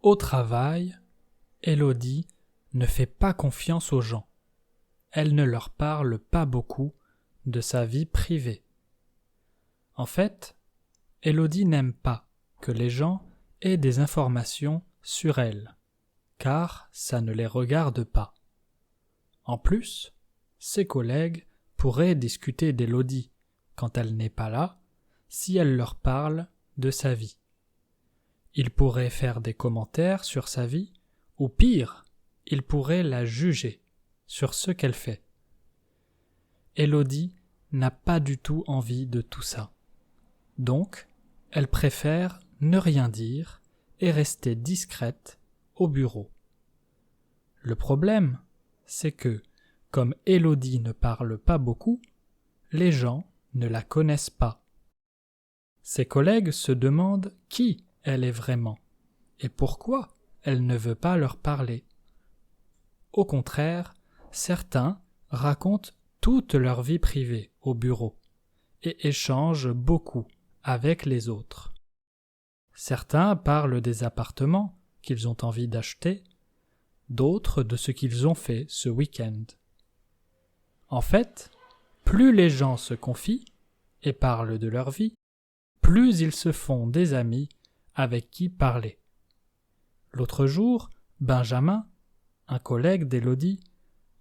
Au travail, Élodie ne fait pas confiance aux gens. Elle ne leur parle pas beaucoup de sa vie privée. En fait, Élodie n'aime pas que les gens aient des informations sur elle, car ça ne les regarde pas. En plus, ses collègues pourraient discuter d'Élodie quand elle n'est pas là, si elle leur parle de sa vie. Ils pourraient faire des commentaires sur sa vie, ou pire, ils pourraient la juger sur ce qu'elle fait. Élodie n'a pas du tout envie de tout ça. Donc, elle préfère ne rien dire et rester discrète au bureau. Le problème, c'est que, comme Élodie ne parle pas beaucoup, les gens ne la connaissent pas. Ses collègues se demandent qui elle est vraiment et pourquoi elle ne veut pas leur parler. Au contraire, certains racontent toute leur vie privée au bureau et échangent beaucoup avec les autres. Certains parlent des appartements qu'ils ont envie d'acheter, d'autres de ce qu'ils ont fait ce week-end. En fait, plus les gens se confient et parlent de leur vie, plus ils se font des amis avec qui parler. L'autre jour, Benjamin, un collègue d'Élodie,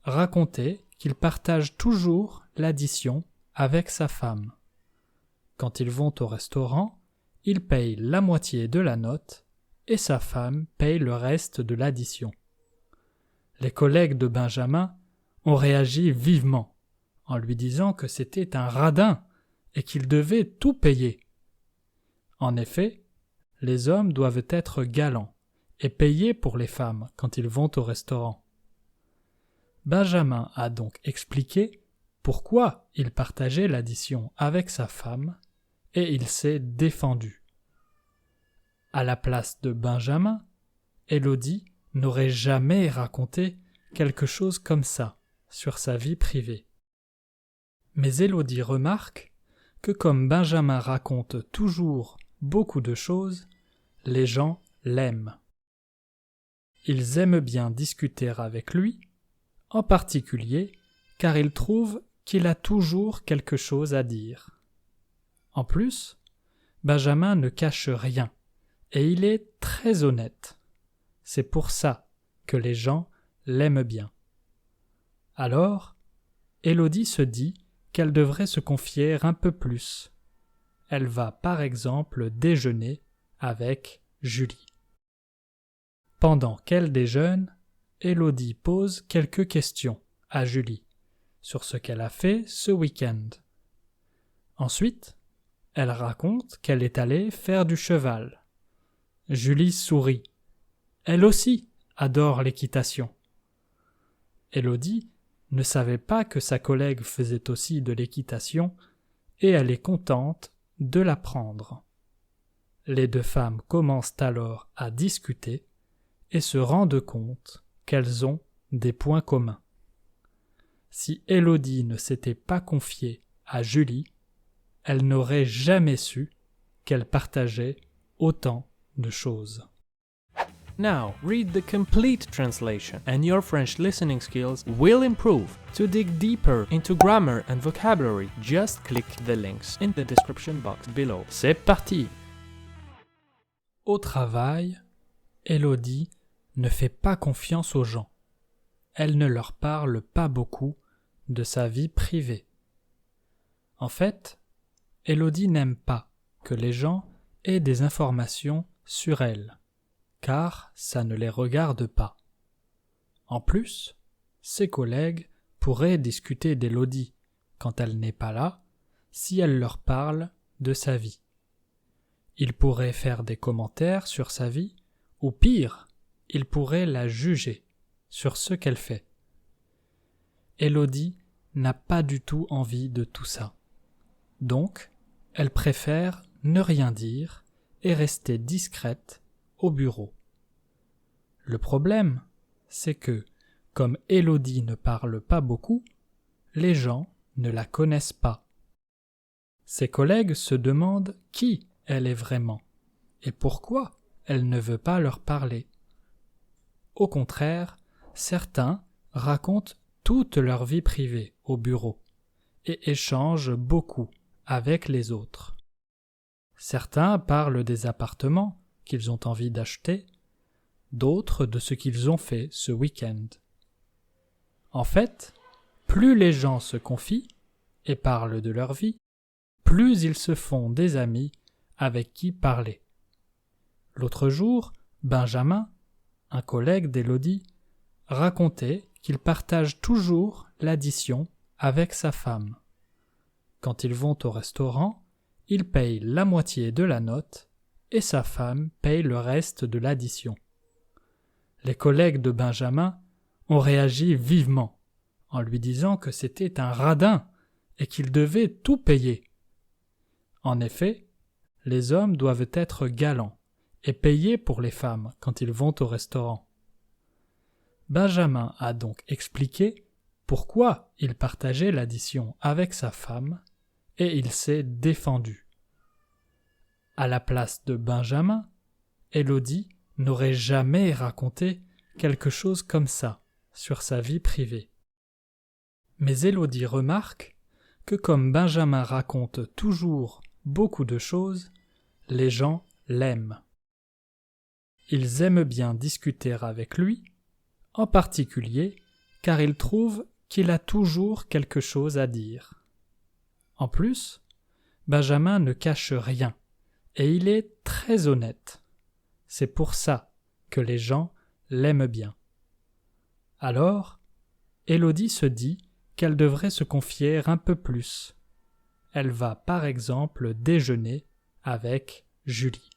racontait qu'il partage toujours l'addition avec sa femme. Quand ils vont au restaurant, il paye la moitié de la note et sa femme paye le reste de l'addition. Les collègues de Benjamin ont réagi vivement en lui disant que c'était un radin et qu'il devait tout payer. En effet, les hommes doivent être galants et payer pour les femmes quand ils vont au restaurant. Benjamin a donc expliqué pourquoi il partageait l'addition avec sa femme et il s'est défendu. À la place de Benjamin, Élodie n'aurait jamais raconté quelque chose comme ça sur sa vie privée. Mais Élodie remarque que comme Benjamin raconte toujours beaucoup de choses, les gens l'aiment. Ils aiment bien discuter avec lui, en particulier car ils trouvent qu'il a toujours quelque chose à dire. En plus, Benjamin ne cache rien et il est très honnête. C'est pour ça que les gens l'aiment bien. Alors, Élodie se dit qu'elle devrait se confier un peu plus. Elle va par exemple déjeuner avec Julie. Pendant qu'elle déjeune, Élodie pose quelques questions à Julie sur ce qu'elle a fait ce week-end. Ensuite, elle raconte qu'elle est allée faire du cheval. Julie sourit. Elle aussi adore l'équitation. Élodie ne savait pas que sa collègue faisait aussi de l'équitation et elle est contente de l'apprendre. Les deux femmes commencent alors à discuter et se rendent compte qu'elles ont des points communs. Si Élodie ne s'était pas confiée à Julie, elle n'aurait jamais su qu'elle partageait autant de choses. Now, read the complete translation and your French listening skills will improve. To dig deeper into grammar and vocabulary, just click the links in the description box below. C'est parti! Au travail, Élodie ne fait pas confiance aux gens. Elle ne leur parle pas beaucoup de sa vie privée. En fait, Élodie n'aime pas que les gens aient des informations sur elle, car ça ne les regarde pas. En plus, ses collègues pourraient discuter d'Élodie quand elle n'est pas là, si elle leur parle de sa vie. Ils pourraient faire des commentaires sur sa vie, ou pire, ils pourraient la juger sur ce qu'elle fait. Élodie n'a pas du tout envie de tout ça. Donc, elle préfère ne rien dire et rester discrète au bureau. Le problème, c'est que, comme Élodie ne parle pas beaucoup, les gens ne la connaissent pas. Ses collègues se demandent qui elle est vraiment et pourquoi elle ne veut pas leur parler. Au contraire, certains racontent toute leur vie privée au bureau et échangent beaucoup avec les autres. Certains parlent des appartements qu'ils ont envie d'acheter, d'autres de ce qu'ils ont fait ce week-end. En fait, plus les gens se confient et parlent de leur vie, plus ils se font des amis avec qui parler. L'autre jour, Benjamin, un collègue d'Élodie, racontait qu'il partage toujours l'addition avec sa femme. Quand ils vont au restaurant, il paye la moitié de la note et sa femme paye le reste de l'addition. Les collègues de Benjamin ont réagi vivement en lui disant que c'était un radin et qu'il devait tout payer. En effet, les hommes doivent être galants et payer pour les femmes quand ils vont au restaurant. Benjamin a donc expliqué pourquoi il partageait l'addition avec sa femme et il s'est défendu. À la place de Benjamin, Élodie n'aurait jamais raconté quelque chose comme ça sur sa vie privée. Mais Élodie remarque que comme Benjamin raconte toujours beaucoup de choses, les gens l'aiment. Ils aiment bien discuter avec lui, en particulier car ils trouvent qu'il a toujours quelque chose à dire. En plus, Benjamin ne cache rien et il est très honnête. C'est pour ça que les gens l'aiment bien. Alors, Élodie se dit qu'elle devrait se confier un peu plus. Elle va par exemple déjeuner avec Julie.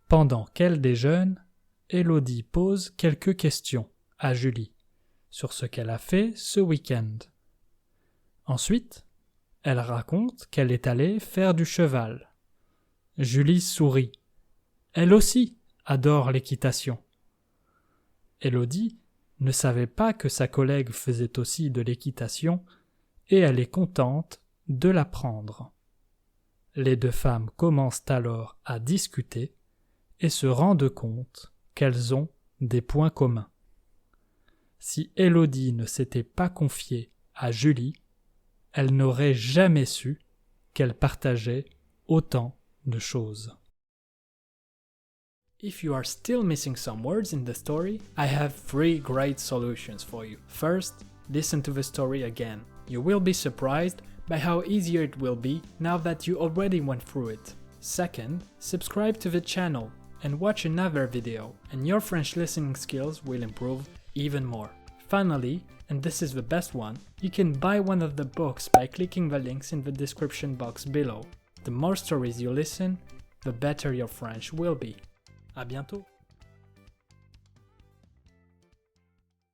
Pendant qu'elle déjeune, Élodie pose quelques questions à Julie sur ce qu'elle a fait ce week-end. Ensuite, elle raconte qu'elle est allée faire du cheval. Julie sourit. Elle aussi adore l'équitation. Élodie ne savait pas que sa collègue faisait aussi de l'équitation et elle est contente de l'apprendre. Les deux femmes commencent alors à discuter et se rendent compte qu'elles ont des points communs. Si Élodie ne s'était pas confiée à Julie, elle n'aurait jamais su qu'elle partageait autant de choses. If you are still missing some words in the story, I have 3 great solutions for you. First, listen to the story again. You will be surprised by how easier it will be now that you already went through it. Second, subscribe to the channel and watch another video, and your French listening skills will improve even more. Finally, and this is the best one, you can buy one of the books by clicking the links in the description box below. The more stories you listen, the better your French will be. À bientôt!